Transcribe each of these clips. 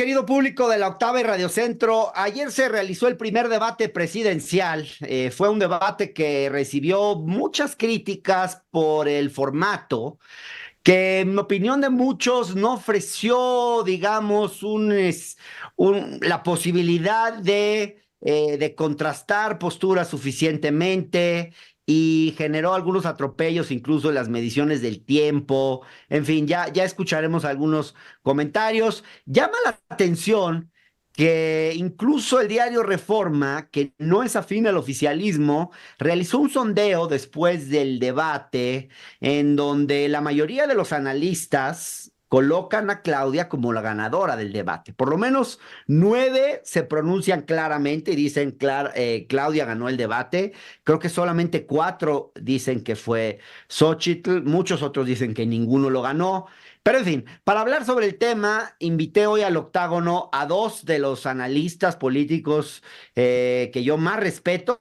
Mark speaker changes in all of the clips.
Speaker 1: Querido público de la Octava y Radio Centro, ayer se realizó el primer debate presidencial. Fue un debate que recibió muchas críticas por el formato, que en opinión de muchos no ofreció, digamos, la posibilidad de contrastar posturas suficientemente y generó algunos atropellos, incluso en las mediciones del tiempo. En fin, ya escucharemos algunos comentarios. Llama la atención que incluso el diario Reforma, que no es afín al oficialismo, realizó un sondeo después del debate en donde la mayoría de los analistas colocan a Claudia como la ganadora del debate. Por lo menos 9 se pronuncian claramente y dicen Claudia ganó el debate. Creo que solamente 4 dicen que fue Xochitl, muchos otros dicen que ninguno lo ganó. Pero en fin, para hablar sobre el tema, invité hoy al octágono a 2 de los analistas políticos que yo más respeto.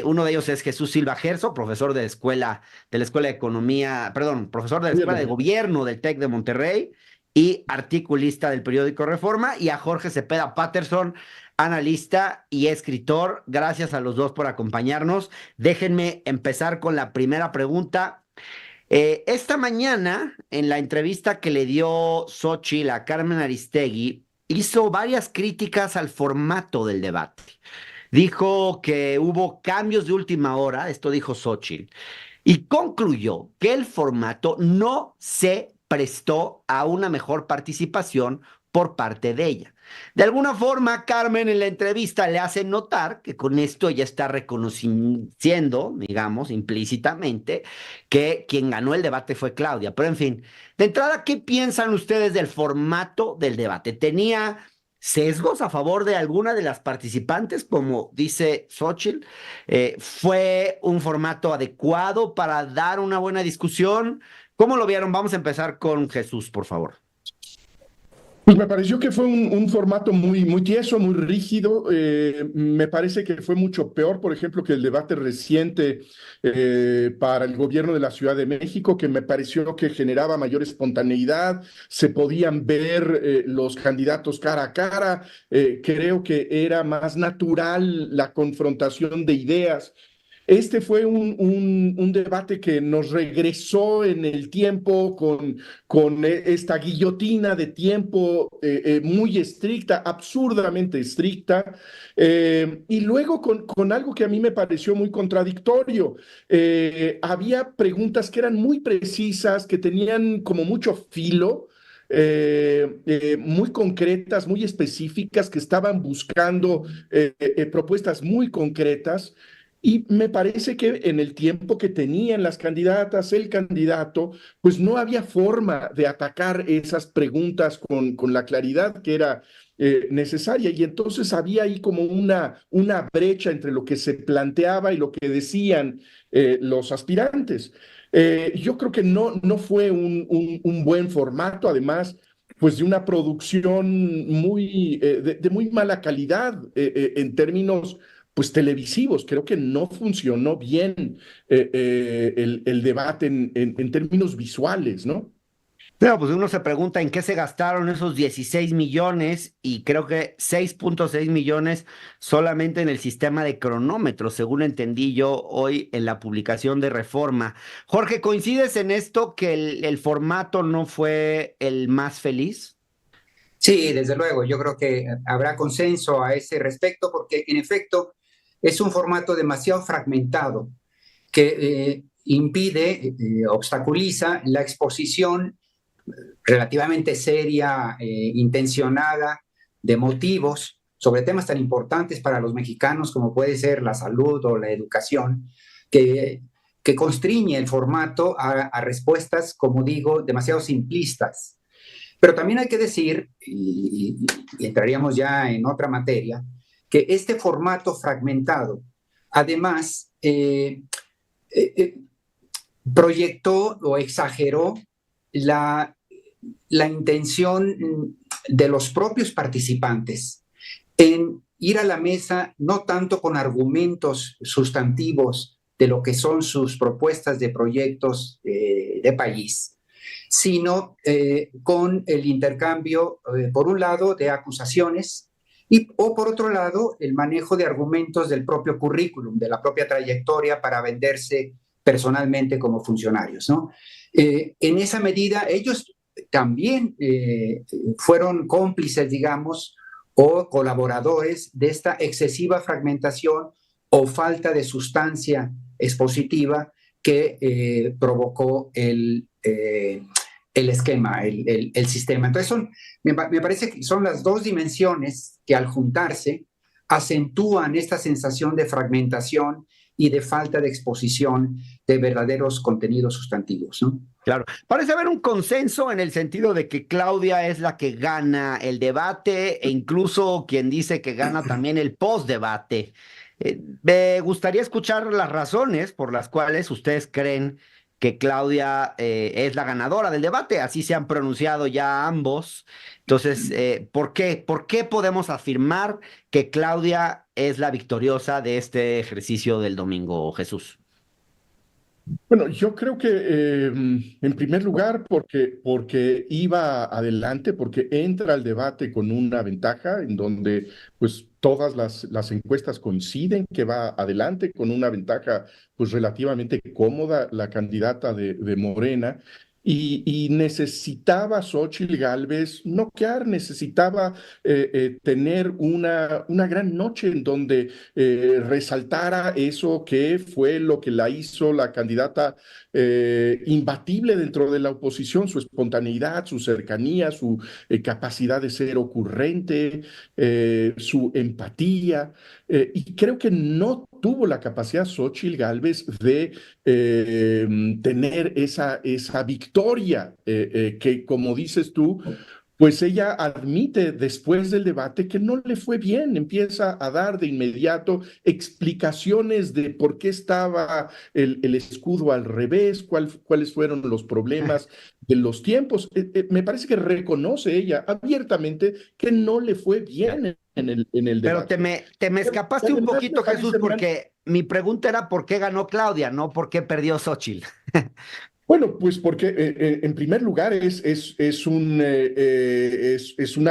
Speaker 1: Uno de ellos es Jesús Silva Gerso, profesor de la Escuela de Economía, perdón, profesor de la Escuela de
Speaker 2: Gobierno.
Speaker 1: Gobierno del TEC de Monterrey y articulista del periódico Reforma, y a Jorge Cepeda Patterson, analista y escritor. Gracias a los dos por acompañarnos. Déjenme empezar con la primera pregunta. Esta mañana, en la entrevista que le dio Xochitl a Carmen Aristegui, hizo varias críticas al formato del debate. Dijo que hubo cambios de última hora, esto dijo Xochitl, y concluyó que el formato no se prestó a una mejor participación por parte de ella. De alguna forma, Carmen en la entrevista le hace notar que con esto ella está reconociendo, digamos, implícitamente, que quien ganó el debate fue Claudia. Pero en fin, de entrada, ¿qué piensan ustedes del formato del debate? ¿Tenía sesgos a favor de alguna de las participantes, como dice Xochitl? ¿Fue un formato adecuado para dar una buena discusión? ¿Cómo lo vieron? Vamos a empezar con Jesús, por favor.
Speaker 2: Pues me pareció que fue un formato muy tieso, muy rígido. Me parece que fue mucho peor, por ejemplo, que el debate reciente para el gobierno de la Ciudad de México, que me pareció que generaba mayor espontaneidad, se podían ver los candidatos cara a cara. Creo que era más natural la confrontación de ideas. Este fue un debate que nos regresó en el tiempo con esta guillotina de tiempo muy estricta, absurdamente estricta, y luego con algo que a mí me pareció muy contradictorio. Había preguntas que eran muy precisas, que tenían como mucho filo. Muy concretas, muy específicas, que estaban buscando propuestas muy concretas. Y me parece que en el tiempo que tenían las candidatas, el candidato, pues no había forma de atacar esas preguntas con la claridad que era necesaria. Y entonces había ahí como una brecha entre lo que se planteaba y lo que decían los aspirantes. Yo creo que no fue un buen formato, además pues de una producción de muy mala calidad en términos pues televisivos. Creo que no funcionó bien el debate en términos visuales, ¿no?
Speaker 1: Pero pues uno se pregunta en qué se gastaron esos 16 millones, y creo que 6.6 millones solamente en el sistema de cronómetros, según entendí yo hoy en la publicación de Reforma. Jorge, ¿coincides en esto que el formato no fue el más feliz?
Speaker 3: Sí, desde luego, yo creo que habrá consenso a ese respecto porque en efecto es un formato demasiado fragmentado que impide, obstaculiza la exposición relativamente seria, intencionada, de motivos sobre temas tan importantes para los mexicanos como puede ser la salud o la educación, que, que constriñe el formato a respuestas, como digo, demasiado simplistas. Pero también hay que decir, y entraríamos ya en otra materia, que este formato fragmentado, además, eh, proyectó o exageró la, la intención de los propios participantes en ir a la mesa no tanto con argumentos sustantivos de lo que son sus propuestas de proyectos de país, sino con el intercambio, por un lado, de acusaciones o por otro lado, el manejo de argumentos del propio currículum, de la propia trayectoria para venderse personalmente como funcionarios, ¿no? En esa medida, ellos también fueron cómplices, digamos, o colaboradores de esta excesiva fragmentación o falta de sustancia expositiva que provocó el esquema, el sistema. Entonces, me parece que son las dos dimensiones que al juntarse acentúan esta sensación de fragmentación y de falta de exposición de verdaderos contenidos sustantivos, ¿no?
Speaker 1: Claro, parece haber un consenso en el sentido de que Claudia es la que gana el debate e incluso quien dice que gana también el post-debate. Me gustaría escuchar las razones por las cuales ustedes creen que Claudia es la ganadora del debate. Así se han pronunciado ya ambos. Entonces, ¿por qué? ¿Por qué podemos afirmar que Claudia es la victoriosa de este ejercicio del domingo, Jesús?
Speaker 2: Bueno, yo creo que en primer lugar porque iba adelante, porque entra al debate con una ventaja en donde pues todas las encuestas coinciden que va adelante con una ventaja pues relativamente cómoda la candidata de Morena. Y necesitaba Xóchitl Gálvez noquear, necesitaba tener una gran noche en donde resaltara eso que fue lo que la hizo la candidata imbatible dentro de la oposición, su espontaneidad, su cercanía, su capacidad de ser ocurrente, su empatía. Y creo que no tuvo la capacidad Xóchitl Gálvez de tener esa victoria que, como dices tú, pues ella admite después del debate que no le fue bien, empieza a dar de inmediato explicaciones de por qué estaba el escudo al revés, cuáles fueron los problemas de los tiempos. Me parece que reconoce ella abiertamente que no le fue bien en el
Speaker 1: Pero
Speaker 2: debate.
Speaker 1: te me escapaste un
Speaker 2: Además,
Speaker 1: poquito, Jesús, porque mi pregunta era por qué ganó Claudia, no por qué perdió Xóchitl.
Speaker 2: Bueno, pues porque en primer lugar es una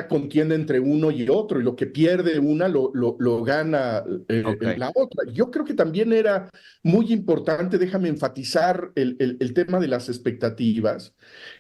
Speaker 2: contienda entre uno y otro, y lo que pierde una lo gana
Speaker 1: Ok.
Speaker 2: la otra. Yo creo que también era muy importante, déjame enfatizar el tema de las expectativas.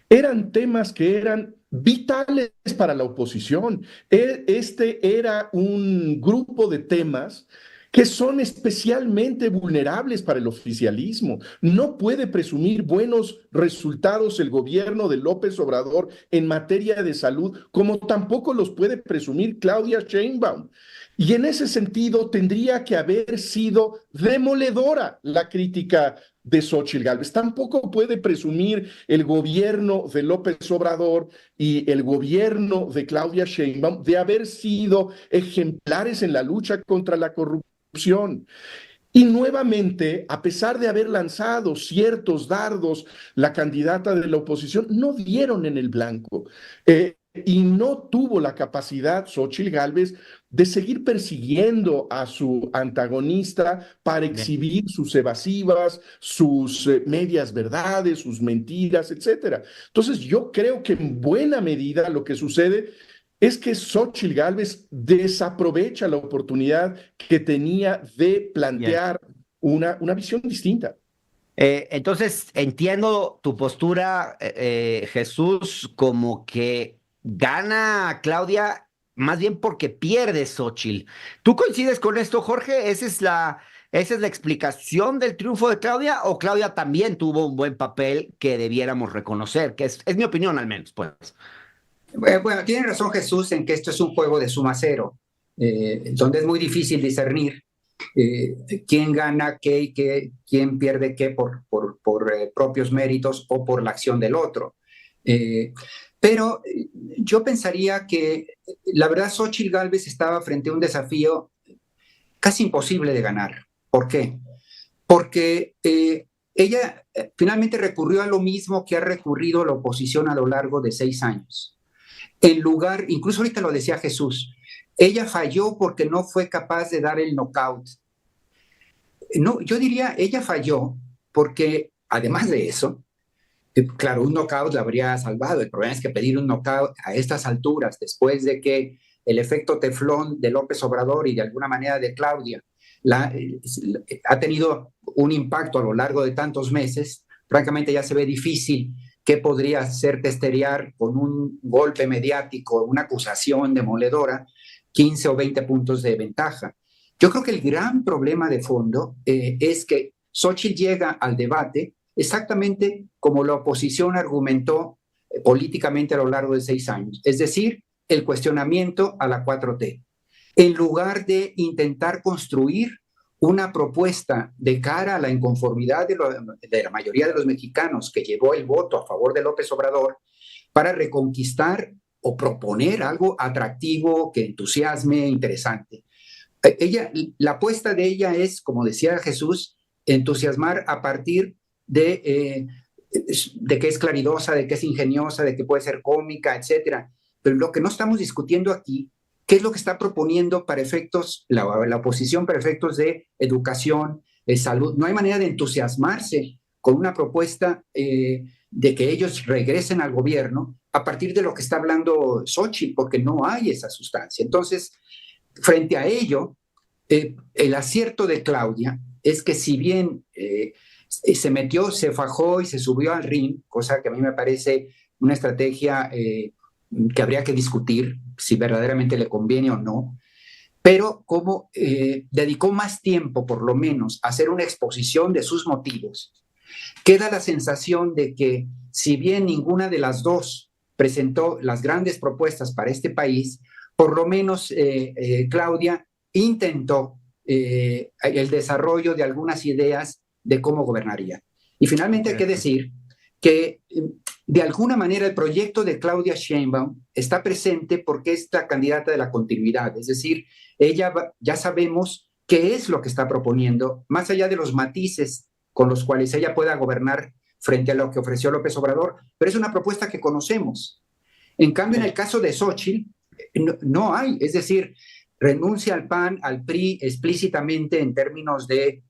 Speaker 2: Eran temas que eran vitales para la oposición. Este era un grupo de temas que son especialmente vulnerables para el oficialismo. No puede presumir buenos resultados el gobierno de López Obrador en materia de salud, como tampoco los puede presumir Claudia Sheinbaum. Y en ese sentido tendría que haber sido demoledora la crítica de Xóchitl Gálvez. Tampoco puede presumir el gobierno de López Obrador y el gobierno de Claudia Sheinbaum de haber sido ejemplares en la lucha contra la corrupción. Y nuevamente, a pesar de haber lanzado ciertos dardos, la candidata de la oposición no dieron en el blanco. Y no tuvo la capacidad, Xóchitl Gálvez, de seguir persiguiendo a su antagonista para
Speaker 1: Bien.
Speaker 2: exhibir sus evasivas, sus medias verdades, sus mentiras, etcétera. Entonces, yo creo que en buena medida lo que sucede es que Xóchitl Gálvez desaprovecha la oportunidad que tenía de
Speaker 1: Bien.
Speaker 2: plantear una visión distinta.
Speaker 1: Entonces, entiendo tu postura, Jesús, como que gana Claudia más bien porque pierde Xóchitl. ¿Tú coincides con esto, Jorge? ¿Esa es la explicación del triunfo de Claudia? ¿O Claudia también tuvo un buen papel que debiéramos reconocer? Que es mi opinión al menos, pues.
Speaker 3: Bueno, tiene razón Jesús en que esto es un juego de suma cero, donde es muy difícil discernir quién gana qué y quién pierde qué por propios méritos o por la acción del otro. Pero yo pensaría que la verdad Xóchitl Gálvez estaba frente a un desafío casi imposible de ganar. ¿Por qué? Porque ella finalmente recurrió a lo mismo que ha recurrido la oposición a lo largo de 6 años. En lugar, incluso ahorita lo decía Jesús, ella falló porque no fue capaz de dar el knockout. No, yo diría, ella falló porque, además de eso, Claro, un knockout la habría salvado. El problema es que pedir un knockout a estas alturas, después de que el efecto teflón de López Obrador y de alguna manera de Claudia ha tenido un impacto a lo largo de tantos meses, francamente ya se ve difícil qué podría hacer testerear con un golpe mediático, una acusación demoledora, 15 o 20 puntos de ventaja. Yo creo que el gran problema de fondo es que Xochitl llega al debate exactamente como la oposición argumentó políticamente a lo largo de 6 años, es decir, el cuestionamiento a la 4T, en lugar de intentar construir una propuesta de cara a la inconformidad de la mayoría de los mexicanos que llevó el voto a favor de López Obrador para reconquistar o proponer algo atractivo, que entusiasme, interesante. La apuesta de ella es, como decía Jesús, entusiasmar a partir de que es claridosa, de que es ingeniosa, de que puede ser cómica, etcétera. Pero lo que no estamos discutiendo aquí, ¿qué es lo que está proponiendo para efectos, la oposición para efectos de educación, de salud? No hay manera de entusiasmarse con una propuesta de que ellos regresen al gobierno a partir de lo que está hablando Xochitl, porque no hay esa sustancia. Entonces, frente a ello, el acierto de Claudia es que si bien se metió, se fajó y se subió al ring, cosa que a mí me parece una estrategia que habría que discutir si verdaderamente le conviene o no, pero como dedicó más tiempo, por lo menos, a hacer una exposición de sus motivos, queda la sensación de que si bien ninguna de las dos presentó las grandes propuestas para este país, por lo menos Claudia intentó el desarrollo de algunas ideas de cómo gobernaría. Y finalmente hay que decir que de alguna manera el proyecto de Claudia Sheinbaum está presente porque es la candidata de la continuidad, es decir, ella ya sabemos qué es lo que está proponiendo, más allá de los matices con los cuales ella pueda gobernar frente a lo que ofreció López Obrador, pero es una propuesta que conocemos. En cambio, en el caso de Xochitl, no hay, es decir, renuncia al PAN, al PRI explícitamente en términos de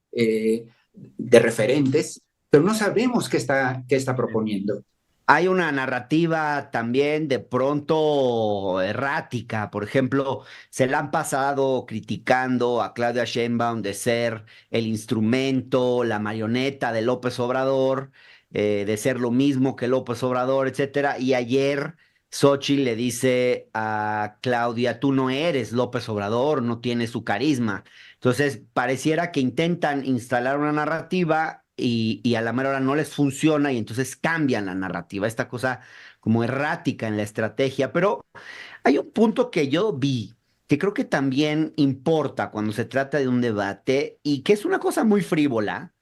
Speaker 3: referentes, pero no sabemos qué está proponiendo.
Speaker 1: Hay una narrativa también de pronto errática. Por ejemplo, se la han pasado criticando a Claudia Sheinbaum de ser el instrumento, la marioneta de López Obrador, de ser lo mismo que López Obrador, etcétera. Y ayer Xochitl le dice a Claudia: tú no eres López Obrador, no tienes su carisma. Entonces, pareciera que intentan instalar una narrativa y a la mera hora no les funciona y entonces cambian la narrativa, esta cosa como errática en la estrategia. Pero hay un punto que yo vi que creo que también importa cuando se trata de un debate y que es una cosa muy frívola,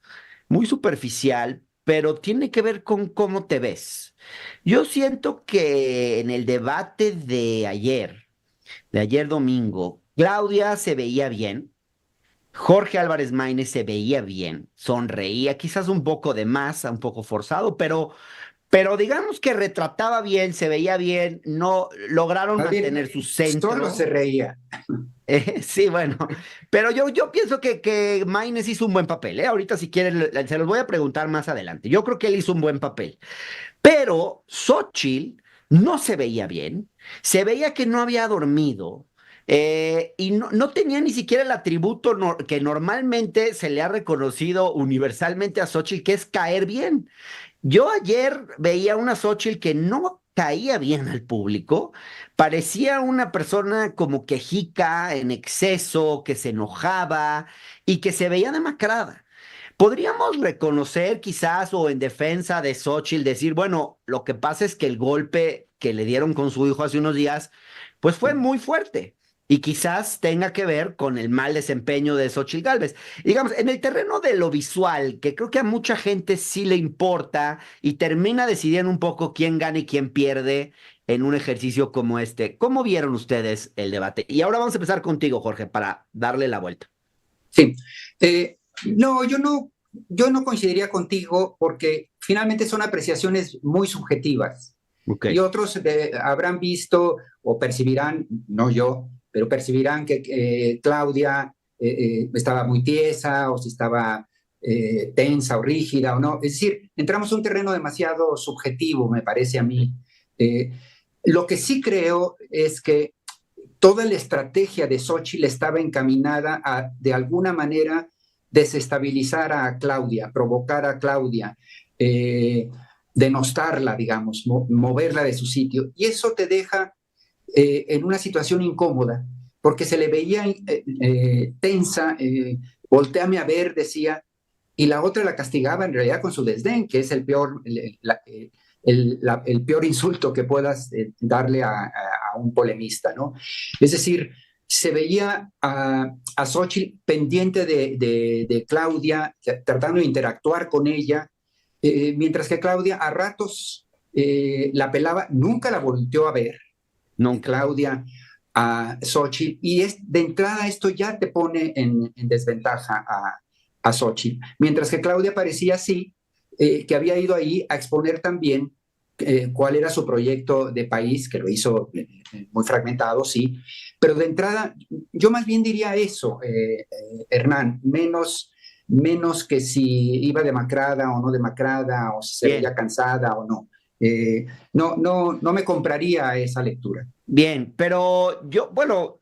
Speaker 1: muy superficial, pero tiene que ver con cómo te ves. Yo siento que en el debate de ayer domingo, Claudia se veía bien. Jorge Álvarez Maínez se veía bien, sonreía, quizás un poco de más, un poco forzado, pero digamos que retrataba bien, se veía bien, no lograron mantener su
Speaker 3: Solo
Speaker 1: centro.
Speaker 3: se reía.
Speaker 1: Sí, bueno, pero yo pienso que Maínez hizo un buen papel, ¿eh? Ahorita si quieren, se los voy a preguntar más adelante. Yo creo que él hizo un buen papel, pero Xochitl no se veía bien, se veía que no había dormido. Y no tenía ni siquiera el atributo que normalmente se le ha reconocido universalmente a Xochitl, que es caer bien. Yo ayer veía una Xochitl que no caía bien al público, parecía una persona como quejica en exceso, que se enojaba y que se veía demacrada. Podríamos reconocer quizás o en defensa de Xochitl decir, bueno, lo que pasa es que el golpe que le dieron con su hijo hace unos días, pues fue muy fuerte. Y quizás tenga que ver con el mal desempeño de Xochitl Gálvez. Digamos, en el terreno de lo visual, que creo que a mucha gente sí le importa y termina decidiendo un poco quién gana y quién pierde en un ejercicio como este. ¿Cómo vieron ustedes el debate? Y ahora vamos a empezar contigo, Jorge, para darle la vuelta.
Speaker 3: Sí. No, yo no coincidiría contigo porque finalmente son apreciaciones muy subjetivas.
Speaker 1: Okay.
Speaker 3: Y otros habrán visto o percibirán, no yo, pero percibirán que Claudia estaba muy tiesa o si estaba tensa o rígida o no. Es decir, entramos a un terreno demasiado subjetivo, me parece a mí. Lo que sí creo es que toda la estrategia de Xóchitl estaba encaminada a, de alguna manera, desestabilizar a Claudia, provocar a Claudia, denostarla, digamos, moverla de su sitio. Y eso te deja en una situación incómoda, porque se le veía tensa, volteame a ver, decía, y la otra la castigaba en realidad con su desdén, que es el peor, el peor insulto que puedas darle a un polemista, ¿no? Es decir, se veía a Xóchitl pendiente de Claudia, tratando de interactuar con ella, mientras que Claudia a ratos la pelaba, nunca la volteó a ver,
Speaker 1: Nunca.
Speaker 3: Claudia a Xóchitl, y de entrada esto ya te pone en desventaja a Xóchitl, mientras que Claudia parecía así, que había ido ahí a exponer también cuál era su proyecto de país, que lo hizo muy fragmentado, sí, pero de entrada yo más bien diría eso, Hernán, menos que si iba demacrada o no demacrada, o si se veía
Speaker 1: Bien,
Speaker 3: cansada o no. No me compraría esa lectura.
Speaker 1: bien, pero yo, bueno,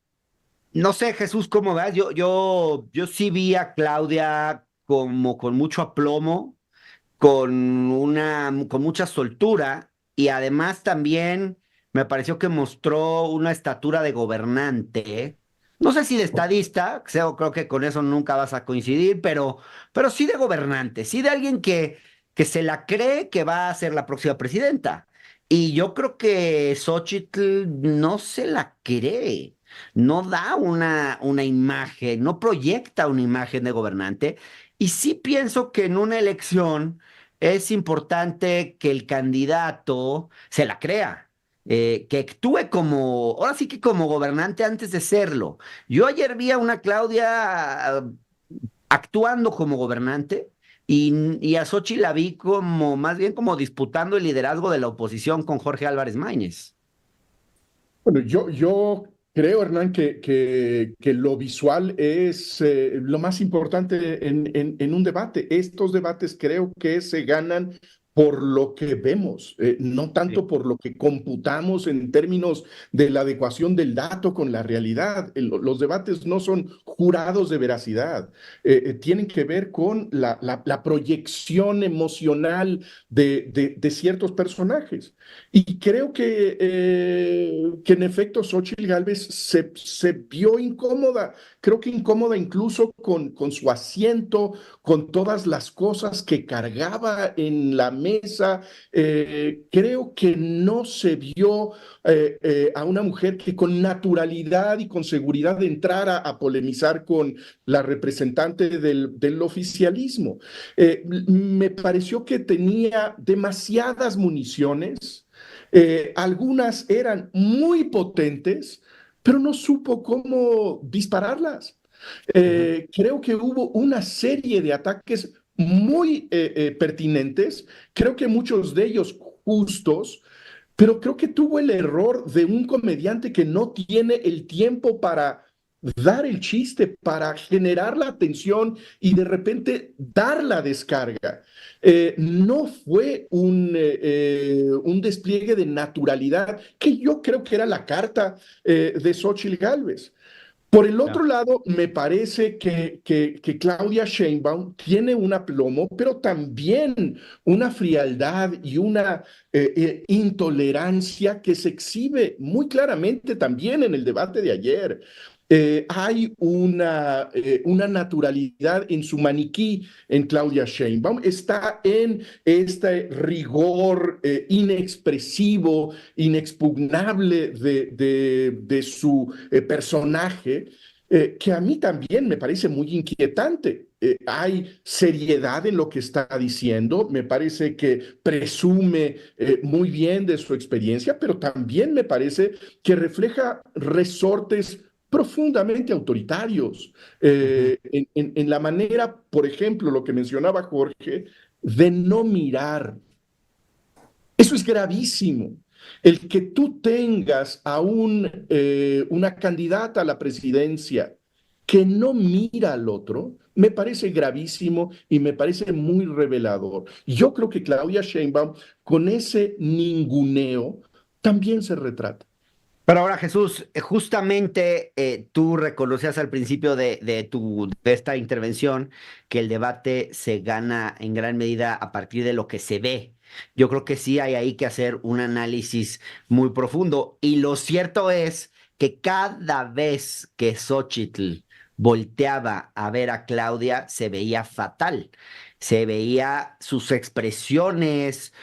Speaker 1: no sé, Jesús, ¿cómo vas? Yo sí vi a Claudia como con mucho aplomo, con mucha soltura, y además también me pareció que mostró una estatura de gobernante. No sé si de estadista, creo que con eso nunca vas a coincidir, pero sí de gobernante, sí de alguien que se la cree que va a ser la próxima presidenta. Y yo creo que Xochitl no se la cree, no da una imagen, no proyecta una imagen de gobernante. Y sí pienso que en una elección es importante que el candidato se la crea, que actúe como, ahora sí que como gobernante antes de serlo. Yo ayer vi a una Claudia actuando como gobernante y a Xochitl la vi como, más bien como disputando el liderazgo de la oposición con Jorge Álvarez Maínez.
Speaker 2: Bueno, yo creo, Hernán, que lo visual es lo más importante en un debate. Estos debates creo que se ganan por lo que vemos, no
Speaker 1: Sí,
Speaker 2: tanto por lo que computamos en términos de la adecuación del dato con la realidad. Los debates no son jurados de veracidad, tienen que ver con la proyección emocional de ciertos personajes. Y creo que en efecto Xóchitl Gálvez se vio incómoda, creo que incómoda incluso con su asiento, con todas las cosas que cargaba en la mesa. Creo que no se vio a una mujer que con naturalidad y con seguridad entrara a polemizar con la representante del oficialismo. Me pareció que tenía demasiadas municiones, algunas eran muy potentes, pero no supo cómo dispararlas.
Speaker 1: ujú,
Speaker 2: Creo que hubo una serie de ataques muy pertinentes, creo que muchos de ellos justos, pero creo que tuvo el error de un comediante que no tiene el tiempo para dar el chiste, para generar la atención y de repente dar la descarga. No fue un despliegue de naturalidad que yo creo que era la carta de Xochitl Gálvez. Por el
Speaker 1: ya,
Speaker 2: otro lado, me parece que Claudia Sheinbaum tiene un aplomo, pero también una frialdad y una intolerancia que se exhibe muy claramente también en el debate de ayer. Hay una naturalidad en su maniquí en Claudia Sheinbaum, está en este rigor inexpresivo, inexpugnable de su personaje, que a mí también me parece muy inquietante. Hay seriedad en lo que está diciendo, me parece que presume muy bien de su experiencia, pero también me parece que refleja resortes profundamente autoritarios
Speaker 1: ujú,
Speaker 2: en la manera, por ejemplo, lo que mencionaba Jorge, de no mirar. Eso es gravísimo. El que tú tengas a una candidata a la presidencia que no mira al otro, me parece gravísimo y me parece muy revelador. Yo creo que Claudia Sheinbaum, con ese ninguneo, también se retrata.
Speaker 1: Pero ahora, Jesús, justamente tú reconocías al principio de esta intervención que el debate se gana en gran medida a partir de lo que se ve. Yo creo que sí hay ahí que hacer un análisis muy profundo. Y lo cierto es que cada vez que Xóchitl volteaba a ver a Claudia, se veía fatal. Se veía sus expresiones,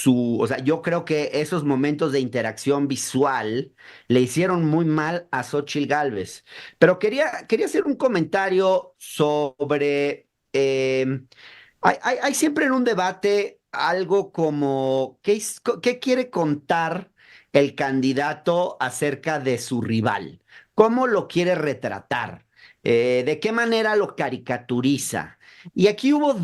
Speaker 1: o sea, yo creo que esos momentos de interacción visual le hicieron muy mal a Xóchitl Gálvez. Pero quería hacer un comentario sobre, hay siempre en un debate algo como, ¿qué quiere contar el candidato acerca de su rival? ¿Cómo lo quiere retratar? ¿De qué manera lo caricaturiza? Y aquí hubo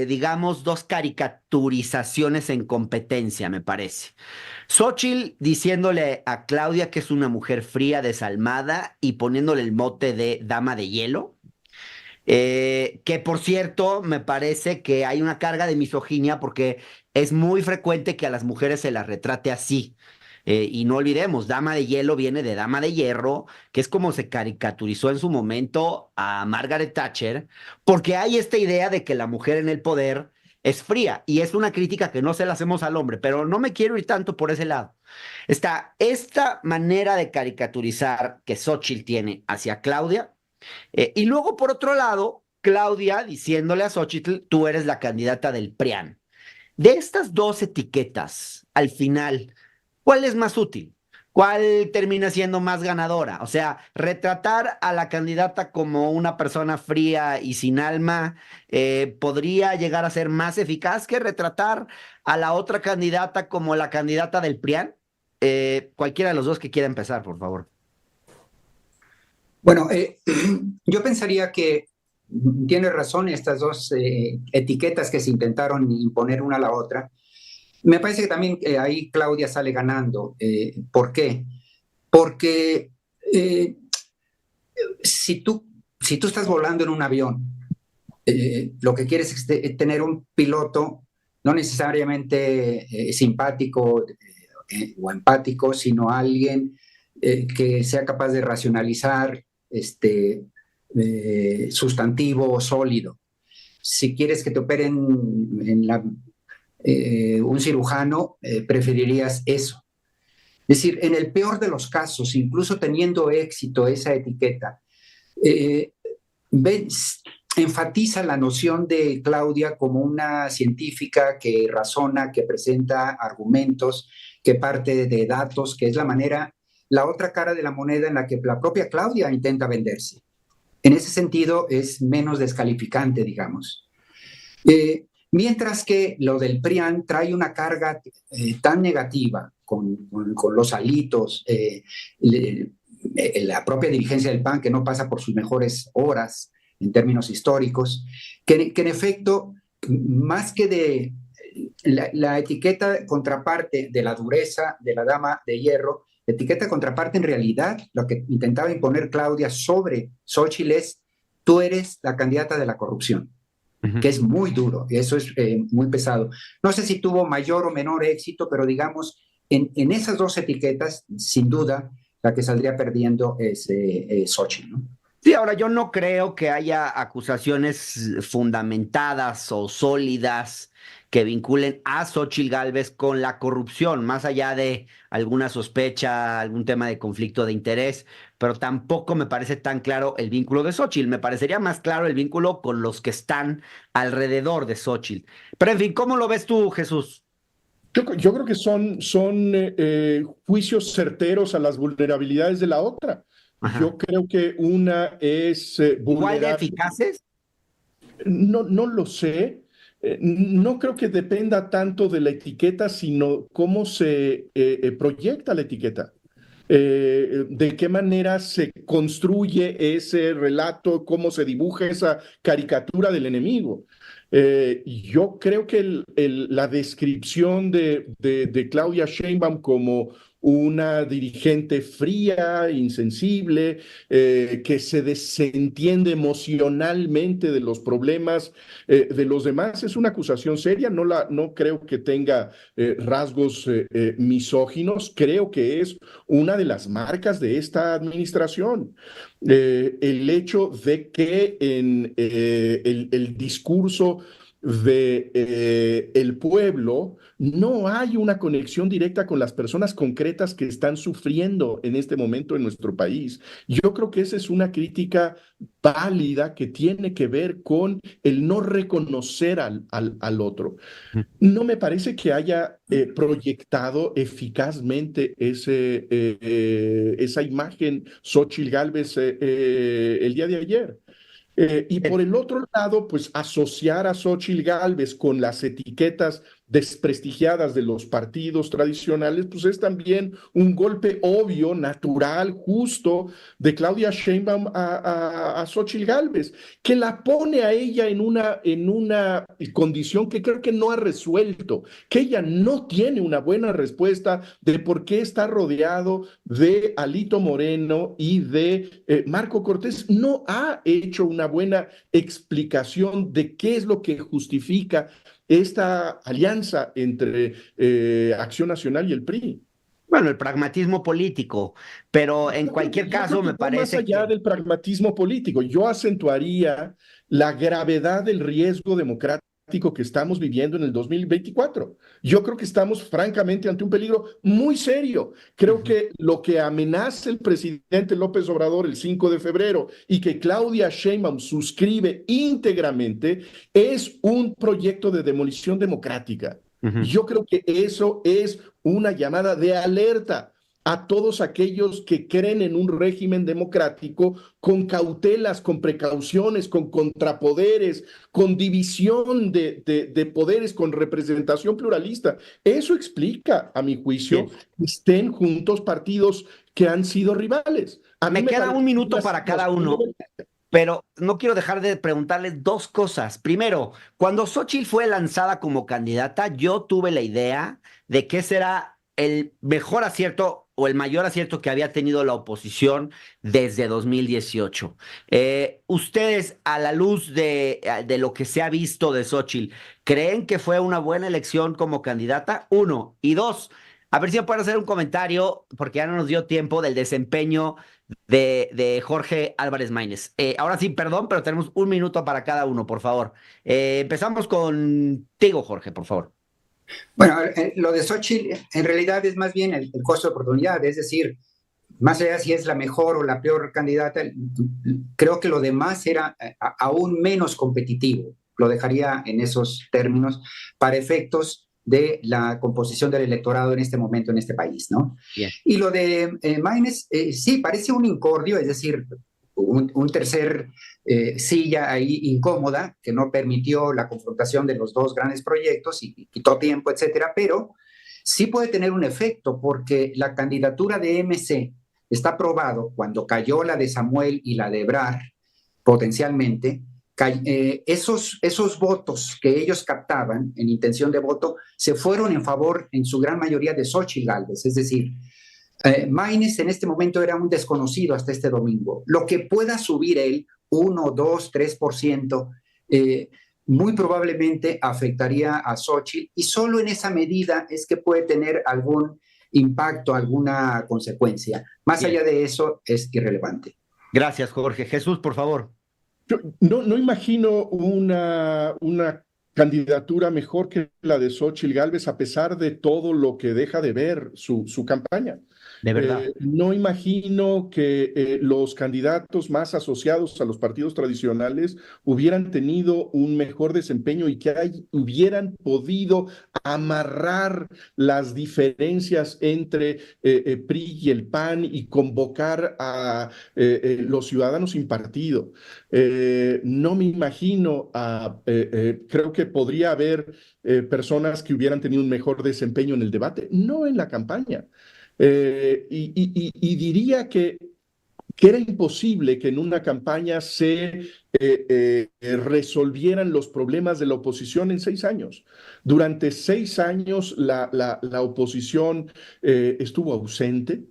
Speaker 1: digamos, dos caricaturizaciones en competencia, me parece. Xóchitl diciéndole a Claudia que es una mujer fría, desalmada y poniéndole el mote de dama de hielo. Que por cierto, me parece que hay una carga de misoginia porque es muy frecuente que a las mujeres se las retrate así. Y no olvidemos, dama de hielo viene de dama de hierro, que es como se caricaturizó en su momento a Margaret Thatcher, porque hay esta idea de que la mujer en el poder es fría, y es una crítica que no se la hacemos al hombre, pero no me quiero ir tanto por ese lado. Está esta manera de caricaturizar que Xóchitl tiene hacia Claudia, y luego, por otro lado, Claudia diciéndole a Xóchitl, tú eres la candidata del PRIAN. De estas dos etiquetas, al final, ¿cuál es más útil? ¿Cuál termina siendo más ganadora? O sea, retratar a la candidata como una persona fría y sin alma podría llegar a ser más eficaz que retratar a la otra candidata como la candidata del PRIAN. Cualquiera de los dos que quiera empezar, por favor.
Speaker 3: Bueno, yo pensaría que tiene razón estas dos etiquetas que se intentaron imponer una a la otra. Me parece que también ahí Claudia sale ganando. ¿Por qué? Porque eh, si tú estás volando en un avión, lo que quieres es tener un piloto no necesariamente simpático o empático, sino alguien que sea capaz de racionalizar sustantivo sólido. Si quieres que te operen un cirujano, preferirías eso. Es decir, en el peor de los casos, incluso teniendo éxito esa etiqueta, eh, ves, enfatiza la noción de Claudia como una científica que razona, que presenta argumentos, que parte de datos, que es la otra cara de la moneda en la que la propia Claudia intenta venderse. En ese sentido es menos descalificante, digamos. Mientras que lo del PRIAN trae una carga tan negativa con los alitos, la propia dirigencia del PAN que no pasa por sus mejores horas en términos históricos, que en efecto, más que de la etiqueta contraparte de la dureza de la dama de hierro, la etiqueta contraparte en realidad, lo que intentaba imponer Claudia sobre Xóchitl es, tú eres la candidata de la corrupción, que es muy duro, y eso es muy pesado. No sé si tuvo mayor o menor éxito, pero digamos, en esas dos etiquetas, sin duda, la que saldría perdiendo es Xóchitl, ¿no?
Speaker 1: Sí, ahora yo no creo que haya acusaciones fundamentadas o sólidas que vinculen a Xóchitl Gálvez con la corrupción, más allá de alguna sospecha, algún tema de conflicto de interés, pero tampoco me parece tan claro el vínculo de Xóchitl. Me parecería más claro el vínculo con los que están alrededor de Xóchitl. Pero en fin, ¿cómo lo ves tú, Jesús?
Speaker 2: Yo creo que son juicios certeros a las vulnerabilidades de la otra.
Speaker 1: Ajá.
Speaker 2: Yo creo que una es
Speaker 1: Igual de
Speaker 2: vulnerable.
Speaker 1: eficaces.
Speaker 2: No lo sé. No creo que dependa tanto de la etiqueta, sino cómo se proyecta la etiqueta. De qué manera se construye ese relato, cómo se dibuja esa caricatura del enemigo. Yo creo que la descripción de Claudia Sheinbaum como una dirigente fría, insensible, que se desentiende emocionalmente de los problemas de los demás. Es una acusación seria, no creo que tenga rasgos misóginos, creo que es una de las marcas de esta administración. El hecho de que en el discurso de el pueblo no hay una conexión directa con las personas concretas que están sufriendo en este momento en nuestro país. Yo creo que esa es una crítica válida que tiene que ver con el no reconocer al otro. No me parece que haya proyectado eficazmente esa imagen Xóchitl Gálvez el día de ayer. Y por el otro lado, pues asociar a Xóchitl Gálvez con las etiquetas desprestigiadas de los partidos tradicionales, pues es también un golpe obvio, natural, justo de Claudia Sheinbaum a Xóchitl Gálvez, que la pone a ella en una condición que creo que no ha resuelto, que ella no tiene una buena respuesta de por qué está rodeado de Alito Moreno y de Marco Cortés. No ha hecho una buena explicación de qué es lo que justifica esta alianza entre Acción Nacional y el PRI.
Speaker 1: Bueno, el pragmatismo político, pero en cualquier
Speaker 2: Yo creo
Speaker 1: caso
Speaker 2: que
Speaker 1: me
Speaker 2: va más
Speaker 1: parece
Speaker 2: allá
Speaker 1: que...
Speaker 2: del pragmatismo político. Yo acentuaría la gravedad del riesgo democrático que estamos viviendo en el 2024. Yo creo que estamos francamente ante un peligro muy serio. Creo que lo que amenaza el presidente López Obrador el 5 de febrero y que Claudia Sheinbaum suscribe íntegramente es un proyecto de demolición democrática. Yo creo que eso es una llamada de alerta a todos aquellos que creen en un régimen democrático con cautelas, con precauciones, con contrapoderes, con división de poderes, con representación pluralista. Eso explica, a mi juicio,
Speaker 1: Bien.
Speaker 2: que estén juntos partidos que han sido rivales. A mí
Speaker 1: Me
Speaker 2: me
Speaker 1: queda
Speaker 2: parece
Speaker 1: un minuto
Speaker 2: una
Speaker 1: para cada
Speaker 2: situación
Speaker 1: uno, pero no quiero dejar de preguntarles dos cosas. Primero, cuando Xóchitl fue lanzada como candidata, yo tuve la idea de que ese era el mejor acierto o el mayor acierto que había tenido la oposición desde 2018. Ustedes, a la luz de lo que se ha visto de Xóchitl, ¿creen que fue una buena elección como candidata? Uno. Y dos, a ver si me pueden hacer un comentario, porque ya no nos dio tiempo del desempeño de Jorge Álvarez Maínez. Ahora sí, perdón, pero tenemos un minuto para cada uno, por favor. Empezamos contigo, Jorge, por favor.
Speaker 3: Bueno, lo de Xochitl en realidad es más bien el costo de oportunidad, es decir, más allá si es la mejor o la peor candidata, creo que lo demás era aún menos competitivo. Lo dejaría en esos términos para efectos de la composición del electorado en este momento en este país, ¿no?
Speaker 1: Bien.
Speaker 3: Y lo de Maines, sí, parece un incordio, es decir, un tercer silla ahí incómoda que no permitió la confrontación de los dos grandes proyectos y quitó tiempo, etcétera, pero sí puede tener un efecto porque la candidatura de MC está probado cuando cayó la de Samuel y la de Ebrard, potencialmente, esos votos que ellos captaban en intención de voto se fueron en favor, en su gran mayoría, de Xóchitl Gálvez, es decir, Maínez en este momento era un desconocido hasta este domingo. Lo que pueda subir él, 1, 2, 3%, muy probablemente afectaría a Xóchitl y solo en esa medida es que puede tener algún impacto, alguna consecuencia. Más
Speaker 1: Bien.
Speaker 3: allá de eso, es irrelevante.
Speaker 1: Gracias, Jorge. Jesús, por favor.
Speaker 2: Yo no imagino una candidatura mejor que la de Xóchitl Gálvez, a pesar de todo lo que deja de ver su campaña.
Speaker 1: De verdad.
Speaker 2: No imagino que los candidatos más asociados a los partidos tradicionales hubieran tenido un mejor desempeño y que hubieran podido amarrar las diferencias entre PRI y el PAN y convocar a los ciudadanos sin partido. No me imagino, creo que podría haber personas que hubieran tenido un mejor desempeño en el debate, no en la campaña. Y diría que que era imposible que en una campaña se resolvieran los problemas de la oposición en 6 años. Durante 6 años la oposición estuvo ausente,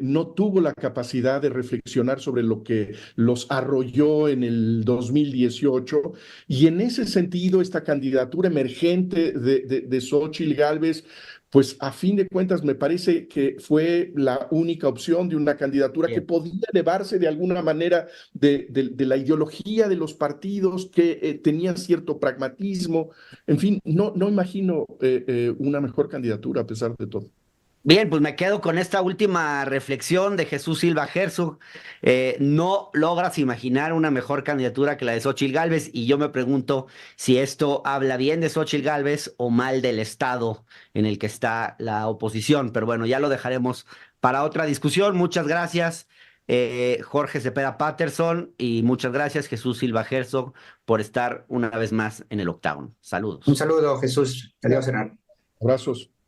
Speaker 2: no tuvo la capacidad de reflexionar sobre lo que los arrolló en el 2018, y en ese sentido esta candidatura emergente de Xóchitl Gálvez, pues a fin de cuentas me parece que fue la única opción de una candidatura que
Speaker 1: Bien.
Speaker 2: podía elevarse de alguna manera de la ideología de los partidos, que tenían cierto pragmatismo. En fin, no imagino una mejor candidatura a pesar de todo.
Speaker 1: Bien, pues me quedo con esta última reflexión de Jesús Silva Herzog. No logras imaginar una mejor candidatura que la de Xóchitl Gálvez, y yo me pregunto si esto habla bien de Xóchitl Gálvez o mal del estado en el que está la oposición. Pero bueno, ya lo dejaremos para otra discusión. Muchas gracias, Jorge Cepeda Patterson, y muchas gracias, Jesús Silva Herzog, por estar una vez más en el octágono.
Speaker 3: Un
Speaker 1: Saludos.
Speaker 3: saludo, Jesús. Adiós, Hernán.
Speaker 2: Abrazos.